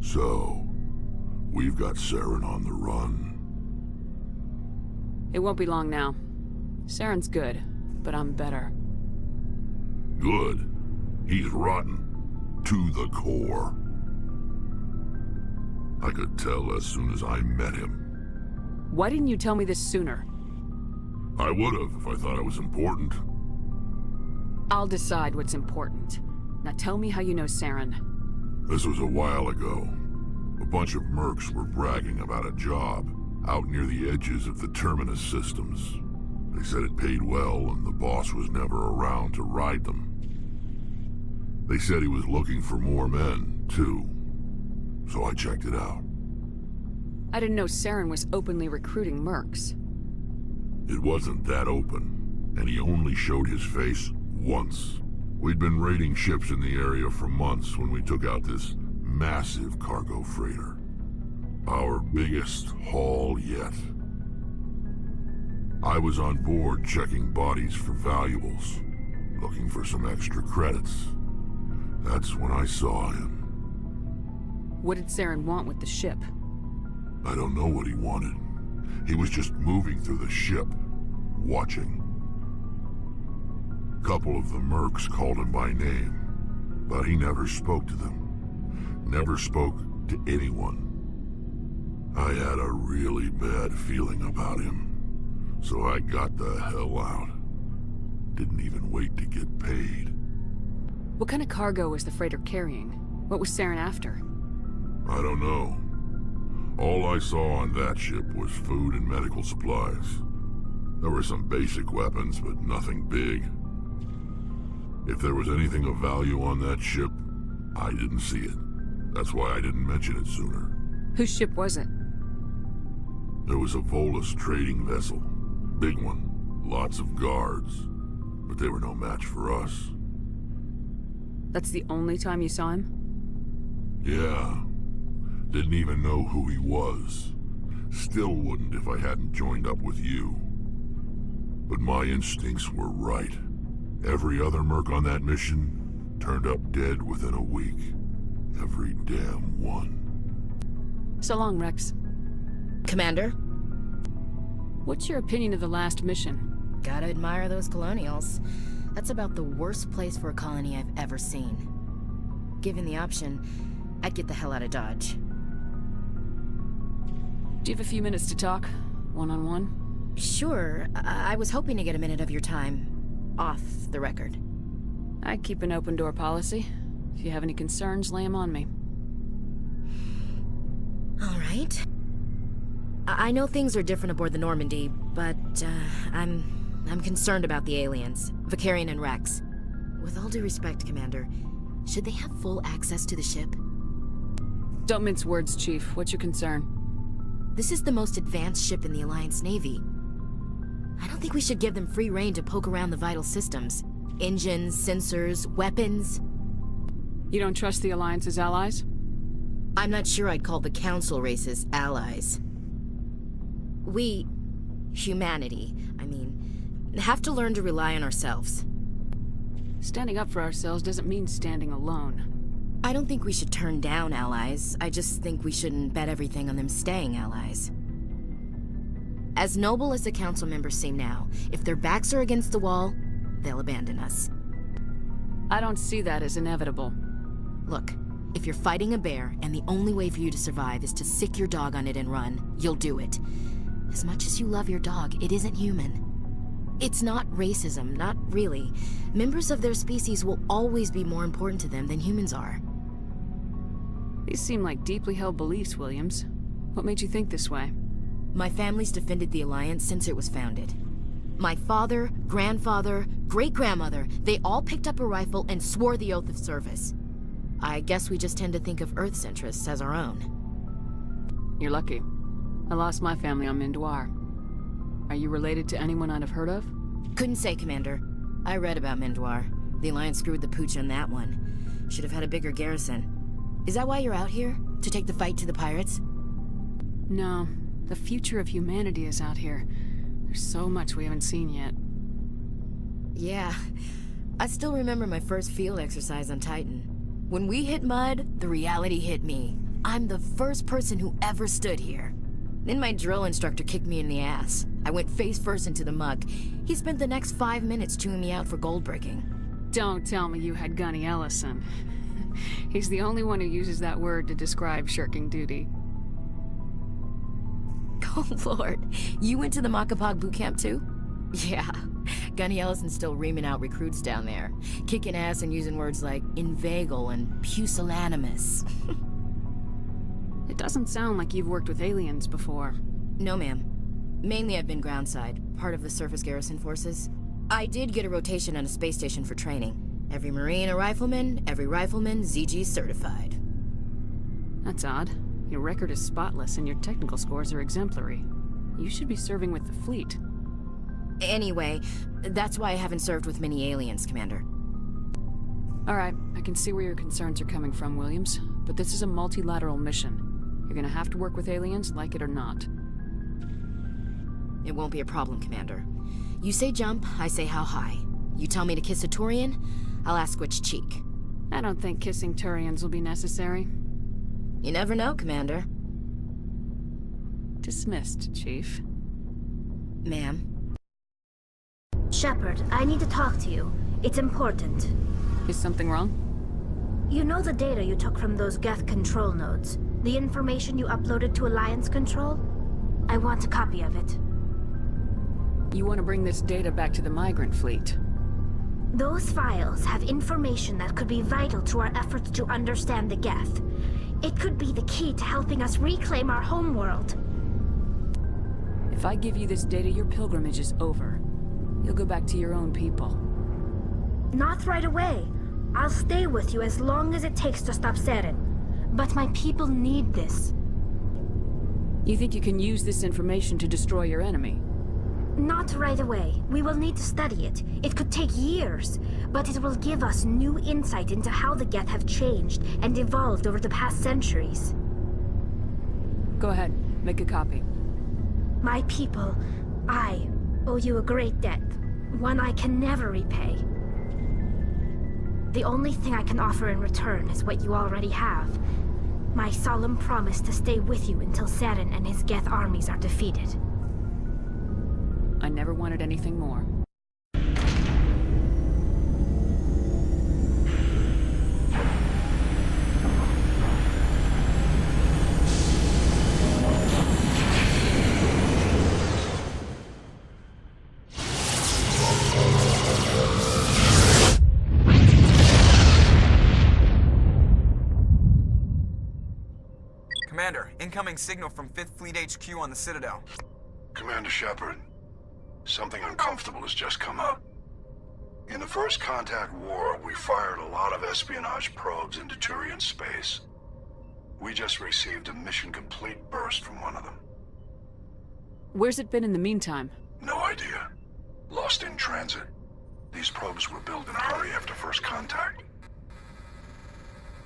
So, we've got Celyn on the run. It won't be long now. Saren's good, but I'm better. Good. He's rotten. To the core. I could tell as soon as I met him. Why didn't you tell me this sooner? I would've if I thought it was important. I'll decide what's important. Now tell me how you know Celyn. This was a while ago. A bunch of mercs were bragging about a job out near the edges of the Terminus systems. They said it paid well and the boss was never around to ride them. They said he was looking for more men, too. So I checked it out. I didn't know Celyn was openly recruiting mercs. It wasn't that open, and he only showed his face once. We'd been raiding ships in the area for months when we took out this massive cargo freighter. Our biggest haul yet. I was on board checking bodies for valuables, looking for some extra credits. That's when I saw him. What did Celyn want with the ship? I don't know what he wanted. He was just moving through the ship, watching. A couple of the mercs called him by name, but he never spoke to them. Never spoke to anyone. I had a really bad feeling about him, so I got the hell out. Didn't even wait to get paid. What kind of cargo was the freighter carrying? What was Celyn after? I don't know. All I saw on that ship was food and medical supplies. There were some basic weapons, but nothing big. If there was anything of value on that ship, I didn't see it. That's why I didn't mention it sooner. Whose ship was it? There was a Volus trading vessel. Big one. Lots of guards. But they were no match for us. That's the only time you saw him? Yeah. Didn't even know who he was. Still wouldn't if I hadn't joined up with you. But my instincts were right. Every other merc on that mission turned up dead within a week. Every damn one. So long, Rex. Commander? What's your opinion of the last mission? Gotta admire those colonials. That's about the worst place for a colony I've ever seen. Given the option, I'd get the hell out of Dodge. Do you have a few minutes to talk? One-on-one? Sure. I was hoping to get a minute of your time. Off the record. I keep an open door policy. If you have any concerns, lay them on me. All right. I know things are different aboard the Normandy, but I'm concerned about the aliens, Vicarian and Rex. With all due respect, Commander, should they have full access to the ship? Don't mince words, Chief. What's your concern? This is the most advanced ship in the Alliance Navy. I don't think we should give them free rein to poke around the vital systems. Engines, sensors, weapons. You don't trust the Alliance's allies? I'm not sure I'd call the Council races allies. We, humanity, have to learn to rely on ourselves. Standing up for ourselves doesn't mean standing alone. I don't think we should turn down allies. I just think we shouldn't bet everything on them staying allies. As noble as the Council members seem now, if their backs are against the wall, they'll abandon us. I don't see that as inevitable. Look, if you're fighting a bear and the only way for you to survive is to sick your dog on it and run, you'll do it. As much as you love your dog, it isn't human. It's not racism, not really. Members of their species will always be more important to them than humans are. These seem like deeply held beliefs, Williams. What made you think this way? My family's defended the Alliance since it was founded. My father, grandfather, great-grandmother, they all picked up a rifle and swore the oath of service. I guess we just tend to think of Earth's interests as our own. You're lucky. I lost my family on Mindoir. Are you related to anyone I'd have heard of? Couldn't say, Commander. I read about Mindoir. The Alliance screwed the pooch on that one. Should have had a bigger garrison. Is that why you're out here? To take the fight to the pirates? No. The future of humanity is out here. There's so much we haven't seen yet. Yeah. I still remember my first field exercise on Titan. When we hit mud, the reality hit me. I'm the first person who ever stood here. Then my drill instructor kicked me in the ass. I went face first into the muck. He spent the next 5 minutes chewing me out for gold breaking. Don't tell me you had Gunny Ellison. He's the only one who uses that word to describe shirking duty. Oh lord, you went to the Macapog boot camp too? Yeah, Gunny Ellison's still reaming out recruits down there, kicking ass and using words like inveigle and pusillanimous. It doesn't sound like you've worked with aliens before. No, ma'am. Mainly I've been groundside, part of the surface garrison forces. I did get a rotation on a space station for training. Every Marine a rifleman, every rifleman ZG certified. That's odd. Your record is spotless and your technical scores are exemplary. You should be serving with the fleet. Anyway, that's why I haven't served with many aliens, Commander. Alright, I can see where your concerns are coming from, Williams. But this is a multilateral mission. You're gonna have to work with aliens, like it or not. It won't be a problem, Commander. You say jump, I say how high. You tell me to kiss a Turian, I'll ask which cheek. I don't think kissing Turians will be necessary. You never know, Commander. Dismissed, Chief. Ma'am. Shepard, I need to talk to you. It's important. Is something wrong? You know the data you took from those Geth control nodes? The information you uploaded to Alliance Control? I want a copy of it. You want to bring this data back to the migrant fleet? Those files have information that could be vital to our efforts to understand the Geth. It could be the key to helping us reclaim our homeworld. If I give you this data, your pilgrimage is over. You'll go back to your own people. Not right away. I'll stay with you as long as it takes to stop Celyn. But my people need this. You think you can use this information to destroy your enemy? Not right away. We will need to study it. It could take years, but it will give us new insight into how the Geth have changed and evolved over the past centuries. Go ahead, make a copy. My people, I owe you a great debt, one I can never repay. The only thing I can offer in return is what you already have. My solemn promise to stay with you until Celyn and his Geth armies are defeated. I never wanted anything more. Commander, incoming signal from 5th Fleet HQ on the Citadel. Commander Shepard, something uncomfortable has just come up. In the First Contact War, we fired a lot of espionage probes into Turian space. We just received a mission complete burst from one of them. Where's it been in the meantime? No idea. Lost in transit. These probes were built in a hurry after First Contact.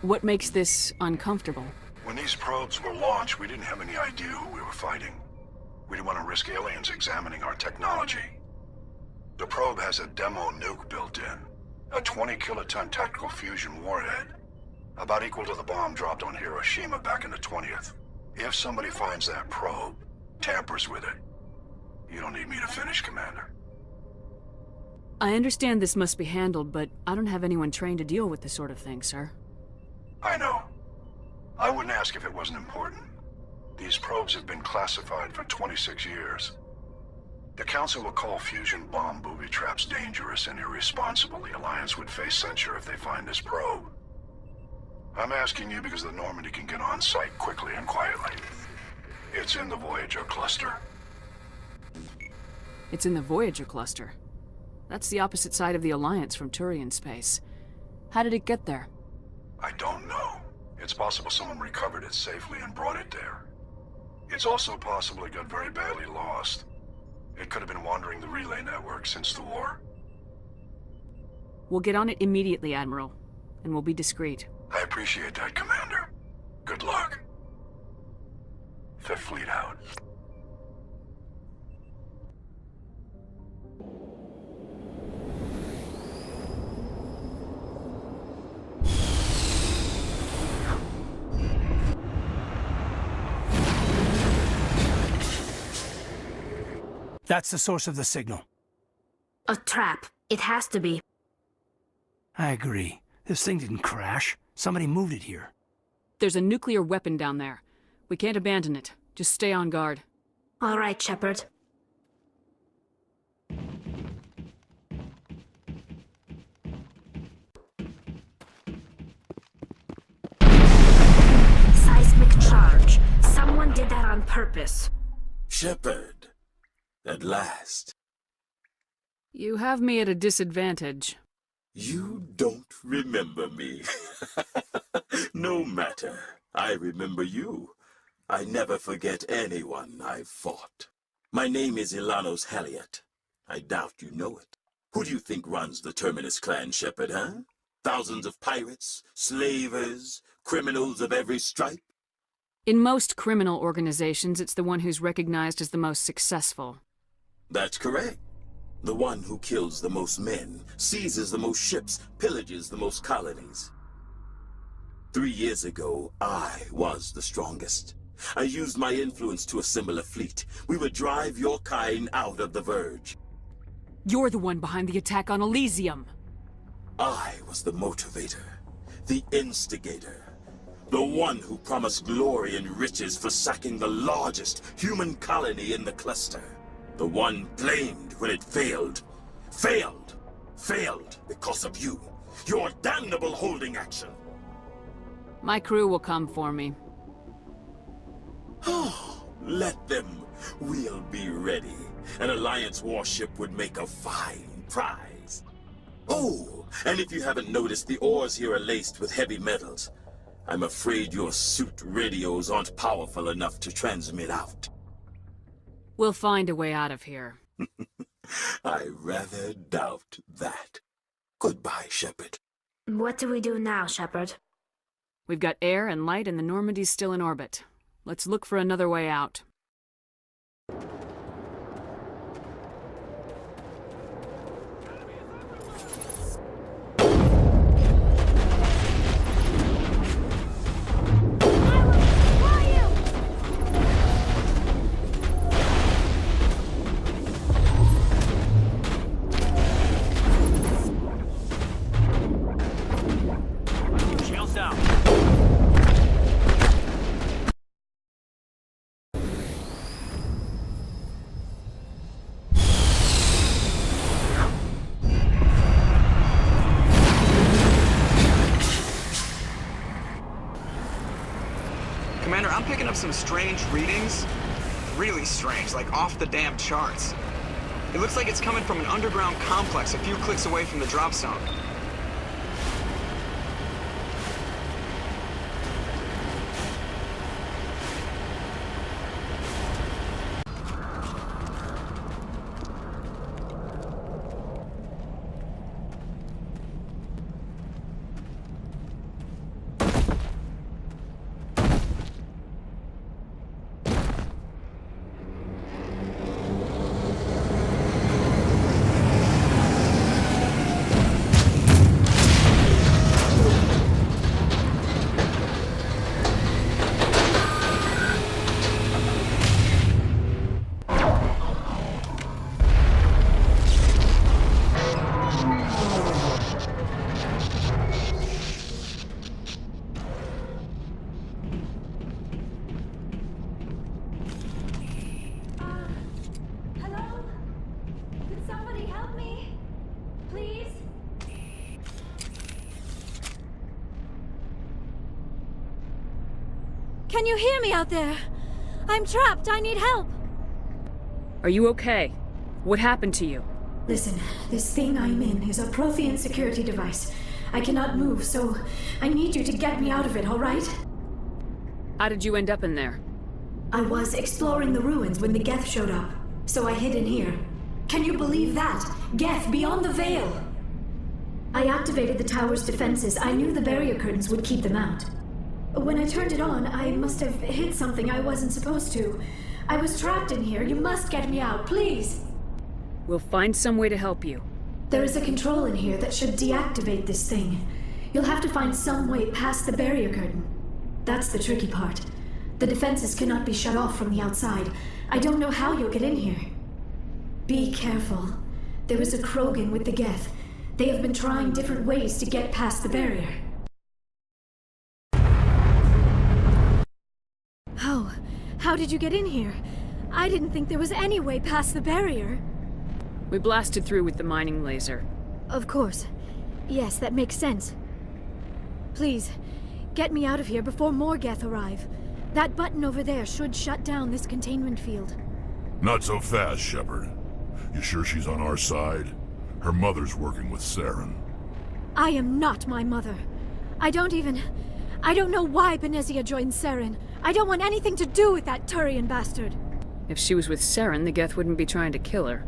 What makes this uncomfortable? When these probes were launched, we didn't have any idea who we were fighting. We didn't want to risk aliens examining our technology. The probe has a demo nuke built in. A 20-kiloton tactical fusion warhead. About equal to the bomb dropped on Hiroshima back in the 20th. If somebody finds that probe, tampers with it, you don't need me to finish, Commander. I understand this must be handled, but I don't have anyone trained to deal with this sort of thing, sir. I know. I wouldn't ask if it wasn't important. These probes have been classified for 26 years. The Council will call fusion bomb booby traps dangerous and irresponsible. The Alliance would face censure if they find this probe. I'm asking you because the Normandy can get on site quickly and quietly. It's in the Voyager cluster. It's in the Voyager cluster. That's the opposite side of the Alliance from Turian space. How did it get there? I don't know. It's possible someone recovered it safely and brought it there. It's also possible it got very badly lost. It could have been wandering the relay network since the war. We'll get on it immediately, Admiral, and we'll be discreet. I appreciate that, Commander. Good luck. Fifth Fleet out. That's the source of the signal. A trap. It has to be. I agree. This thing didn't crash. Somebody moved it here. There's a nuclear weapon down there. We can't abandon it. Just stay on guard. All right, Shepard. Seismic charge. Someone did that on purpose. Shepard. At last. You have me at a disadvantage. You don't remember me. No matter. I remember you. I never forget anyone I've fought. My name is Ilanos Halliot. I doubt you know it. Who do you think runs the Terminus clan, Shepard, huh? Thousands of pirates, slavers, criminals of every stripe? In most criminal organizations, it's the one who's recognized as the most successful. That's correct. The one who kills the most men, seizes the most ships, pillages the most colonies. 3 years ago, I was the strongest. I used my influence to assemble a fleet. We would drive your kind out of the Verge. You're the one behind the attack on Elysium. I was the motivator, the instigator, the one who promised glory and riches for sacking the largest human colony in the cluster. The one blamed when it failed. Failed because of you. Your damnable holding action. My crew will come for me. Let them. We'll be ready. An Alliance warship would make a fine prize. Oh, and if you haven't noticed, the ores here are laced with heavy metals. I'm afraid your suit radios aren't powerful enough to transmit out. We'll find a way out of here. I rather doubt that. Goodbye, Shepard. What do we do now, Shepard? We've got air and light and the Normandy's still in orbit. Let's look for another way out. Commander, I'm picking up some strange readings. Really strange, like off the damn charts. It looks like it's coming from an underground complex a few clicks away from the drop zone. Can you hear me out there? I'm trapped. I need help. Are you okay? What happened to you? Listen, this thing I'm in is a Prothean security device. I cannot move, so I need you to get me out of it, all right? How did you end up in there? I was exploring the ruins when the Geth showed up, so I hid in here. Can you believe that? Geth, beyond the veil! I activated the tower's defenses. I knew the barrier curtains would keep them out. When I turned it on, I must have hit something I wasn't supposed to. I was trapped in here. You must get me out, please! We'll find some way to help you. There is a control in here that should deactivate this thing. You'll have to find some way past the barrier curtain. That's the tricky part. The defenses cannot be shut off from the outside. I don't know how you'll get in here. Be careful. There is a Krogan with the Geth. They have been trying different ways to get past the barrier. Oh, how did you get in here? I didn't think there was any way past the barrier. We blasted through with the mining laser. Of course. Yes, that makes sense. Please, get me out of here before more Geth arrive. That button over there should shut down this containment field. Not so fast, Shepard. You sure she's on our side? Her mother's working with Celyn. I am not my mother. I don't know why Benezia joined Celyn. I don't want anything to do with that Turian bastard. If she was with Celyn, the Geth wouldn't be trying to kill her.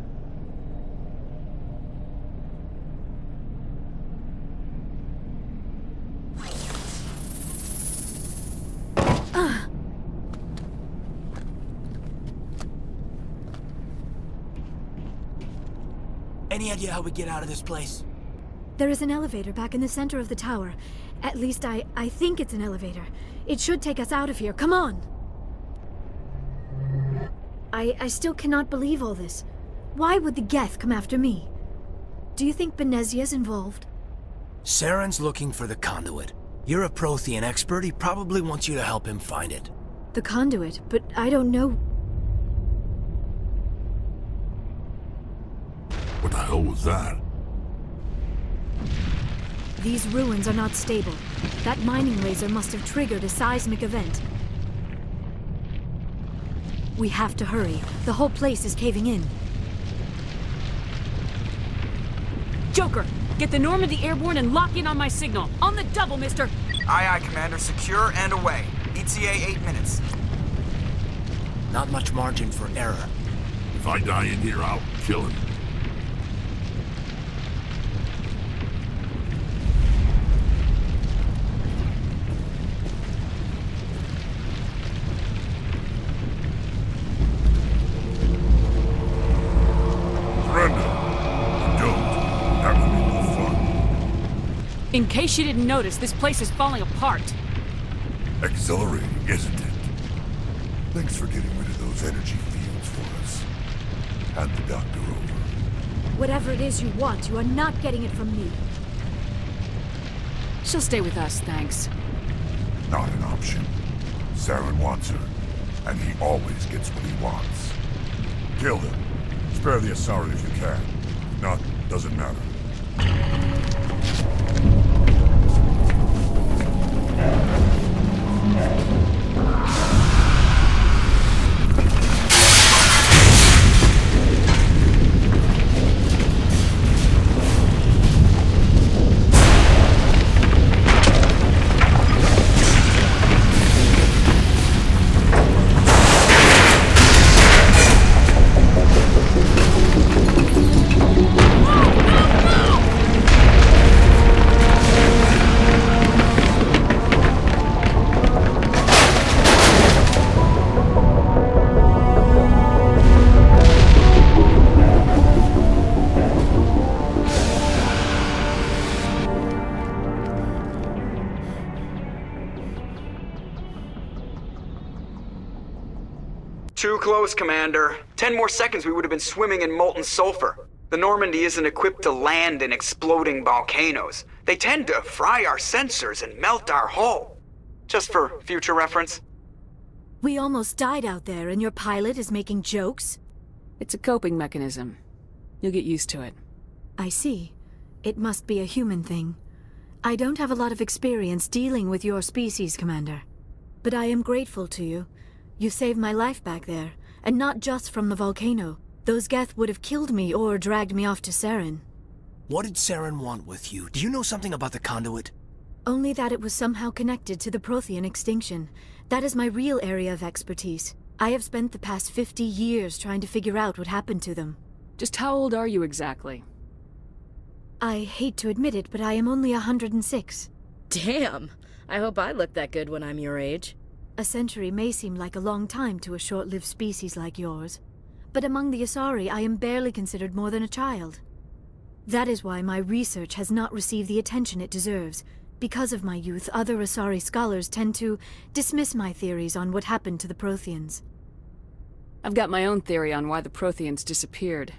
Any idea how we get out of this place? There is an elevator back in the center of the tower. At least I think it's an elevator. It should take us out of here. Come on! I still cannot believe all this. Why would the Geth come after me? Do you think Benezia's involved? Saren's looking for the conduit. You're a Prothean expert. He probably wants you to help him find it. The conduit, but I don't know. What the hell was that? These ruins are not stable. That mining laser must have triggered a seismic event. We have to hurry. The whole place is caving in. Joker, get the Normandy airborne and lock in on my signal. On the double, mister! Aye, aye, Commander. Secure and away. ETA 8 minutes. Not much margin for error. If I die in here, I'll kill him. In case you didn't notice, this place is falling apart. Exhilarating, isn't it? Thanks for getting rid of those energy fields for us. Hand the doctor over. Whatever it is you want, you are not getting it from me. She'll stay with us, thanks. Not an option. Celyn wants her, and he always gets what he wants. Kill him. Spare the Asari if you can. If not, doesn't matter. Too close, Commander. 10 more seconds we would have been swimming in molten sulfur. The Normandy isn't equipped to land in exploding volcanoes. They tend to fry our sensors and melt our hull. Just for future reference. We almost died out there, and your pilot is making jokes? It's a coping mechanism. You'll get used to it. I see. It must be a human thing. I don't have a lot of experience dealing with your species, Commander. But I am grateful to you. You saved my life back there, and not just from the volcano. Those Geth would have killed me or dragged me off to Celyn. What did Celyn want with you? Do you know something about the conduit? Only that it was somehow connected to the Prothean extinction. That is my real area of expertise. I have spent the past 50 years trying to figure out what happened to them. Just how old are you exactly? I hate to admit it, but I am only 106. Damn! I hope I look that good when I'm your age. A century may seem like a long time to a short-lived species like yours, but among the Asari I am barely considered more than a child. That is why my research has not received the attention it deserves. Because of my youth, other Asari scholars tend to dismiss my theories on what happened to the Protheans. I've got my own theory on why the Protheans disappeared.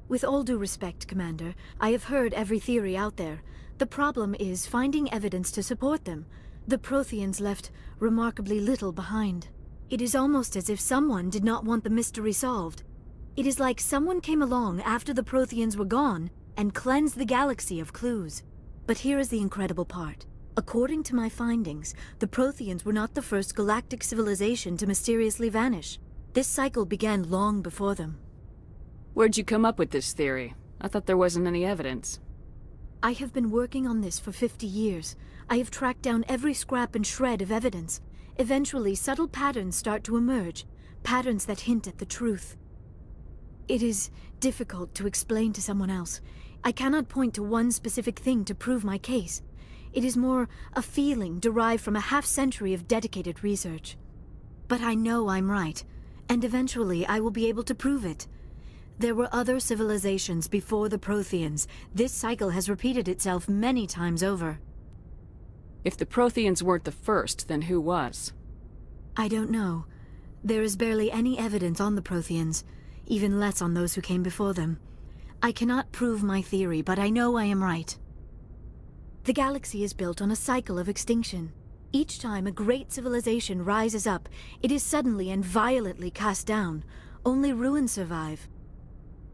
With all due respect, Commander, I have heard every theory out there. The problem is finding evidence to support them. The Protheans left remarkably little behind. It is almost as if someone did not want the mystery solved. It is like someone came along after the Protheans were gone and cleansed the galaxy of clues. But here is the incredible part. According to my findings, the Protheans were not the first galactic civilization to mysteriously vanish. This cycle began long before them. Where'd you come up with this theory? I thought there wasn't any evidence. I have been working on this for 50 years. I have tracked down every scrap and shred of evidence. Eventually, subtle patterns start to emerge, patterns that hint at the truth. It is difficult to explain to someone else. I cannot point to one specific thing to prove my case. It is more a feeling derived from a half-century of dedicated research. But I know I'm right, and eventually I will be able to prove it. There were other civilizations before the Protheans. This cycle has repeated itself many times over. If the Protheans weren't the first, then who was? I don't know. There is barely any evidence on the Protheans, even less on those who came before them. I cannot prove my theory, but I know I am right. The galaxy is built on a cycle of extinction. Each time a great civilization rises up, it is suddenly and violently cast down. Only ruins survive.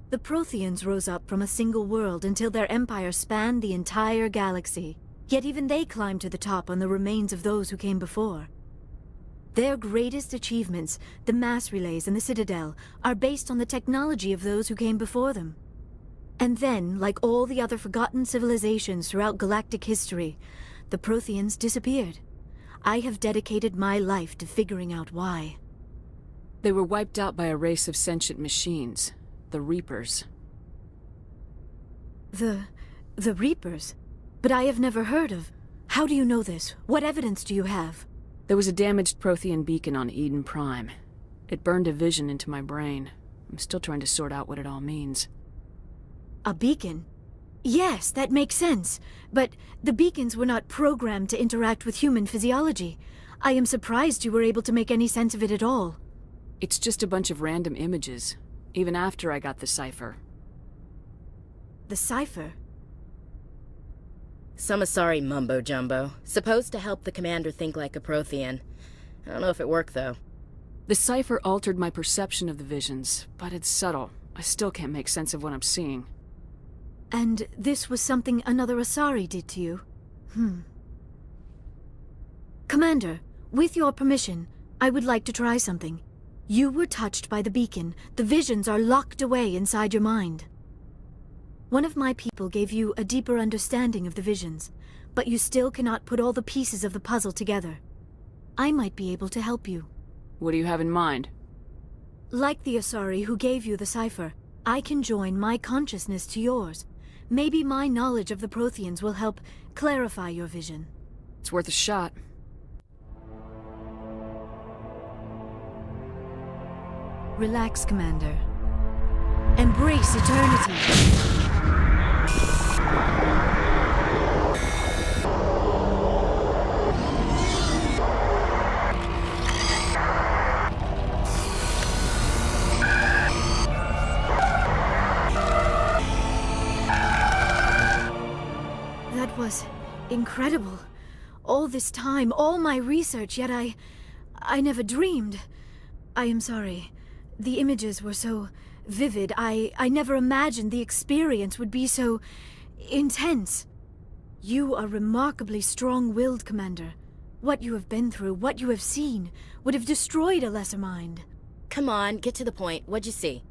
The Protheans rose up from a single world until their empire spanned the entire galaxy. Yet even they climbed to the top on the remains of those who came before. Their greatest achievements, the mass relays and the Citadel, are based on the technology of those who came before them. And then, like all the other forgotten civilizations throughout galactic history, the Protheans disappeared. I have dedicated my life to figuring out why. They were wiped out by a race of sentient machines, the Reapers. The Reapers? But I have never heard of... How do you know this? What evidence do you have? There was a damaged Prothean beacon on Eden Prime. It burned a vision into my brain. I'm still trying to sort out what it all means. A beacon? Yes, that makes sense. But the beacons were not programmed to interact with human physiology. I am surprised you were able to make any sense of it at all. It's just a bunch of random images, even after I got the cipher. The cipher? Some Asari mumbo-jumbo, supposed to help the commander think like a Prothean. I don't know if it worked, though. The cipher altered my perception of the visions, but it's subtle. I still can't make sense of what I'm seeing. And this was something another Asari did to you? Commander, with your permission, I would like to try something. You were touched by the beacon. The visions are locked away inside your mind. One of my people gave you a deeper understanding of the visions, but you still cannot put all the pieces of the puzzle together. I might be able to help you. What do you have in mind? Like the Asari who gave you the cipher, I can join my consciousness to yours. Maybe my knowledge of the Protheans will help clarify your vision. It's worth a shot. Relax, Commander. Embrace eternity. That was incredible. All this time, all my research, yet I never dreamed. I am sorry. The images were so vivid. I never imagined the experience would be so intense. You are remarkably strong-willed, Commander. What you have been through, what you have seen, would have destroyed a lesser mind. Come on, get to the point. What'd you see?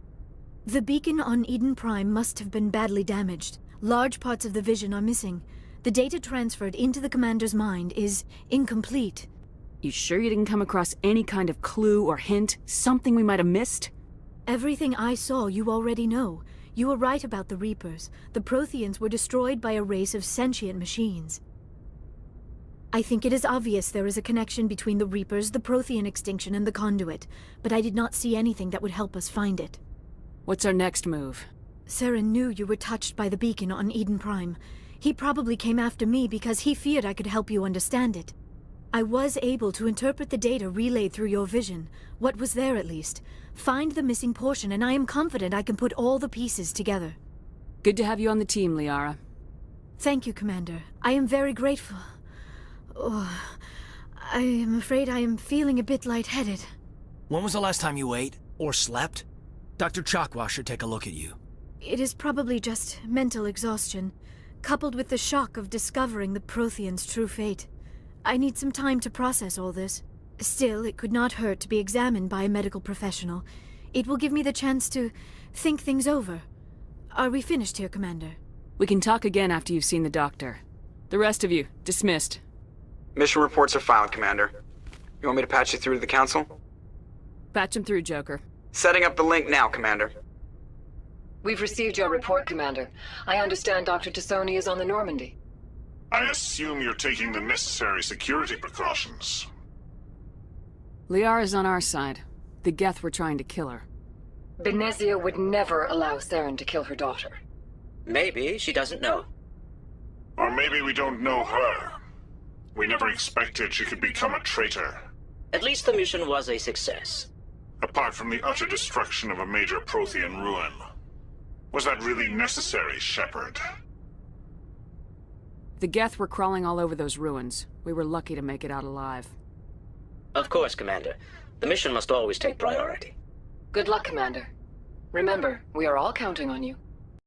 The beacon on Eden Prime must have been badly damaged. Large parts of the vision are missing. The data transferred into the Commander's mind is incomplete. You sure you didn't come across any kind of clue or hint? Something we might have missed? Everything I saw you already know. You were right about the Reapers. The Protheans were destroyed by a race of sentient machines. I think it is obvious there is a connection between the Reapers, the Prothean extinction, and the Conduit, but I did not see anything that would help us find it. What's our next move? Celyn knew you were touched by the beacon on Eden Prime. He probably came after me because he feared I could help you understand it. I was able to interpret the data relayed through your vision, what was there at least, find the missing portion, and I am confident I can put all the pieces together. Good to have you on the team, Liara. Thank you, Commander. I am very grateful. Oh, I am afraid I am feeling a bit lightheaded. When was the last time you ate? Or slept? Dr. Chakwa should take a look at you. It is probably just mental exhaustion, coupled with the shock of discovering the Prothean's true fate. I need some time to process all this. Still, it could not hurt to be examined by a medical professional. It will give me the chance to think things over. Are we finished here, Commander? We can talk again after you've seen the doctor. The rest of you, dismissed. Mission reports are filed, Commander. You want me to patch you through to the Council? Patch him through, Joker. Setting up the link now, Commander. We've received your report, Commander. I understand Dr. Tassoni is on the Normandy. I assume you're taking the necessary security precautions. Liara's on our side. The Geth were trying to kill her. Benezia would never allow Celyn to kill her daughter. Maybe she doesn't know. Or maybe we don't know her. We never expected she could become a traitor. At least the mission was a success. Apart from the utter destruction of a major Prothean ruin. Was that really necessary, Shepard? The Geth were crawling all over those ruins. We were lucky to make it out alive. Of course, Commander. The mission must always take priority. Good luck, Commander. Remember, we are all counting on you.